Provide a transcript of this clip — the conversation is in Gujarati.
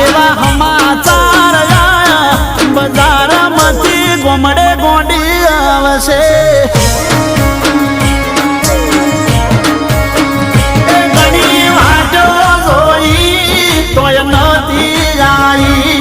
એવા સમાચાર આયા બજારમાંથી ગોમડે ગોડી આવશે ઘણી વાતો જોઈ તોય નથી આવી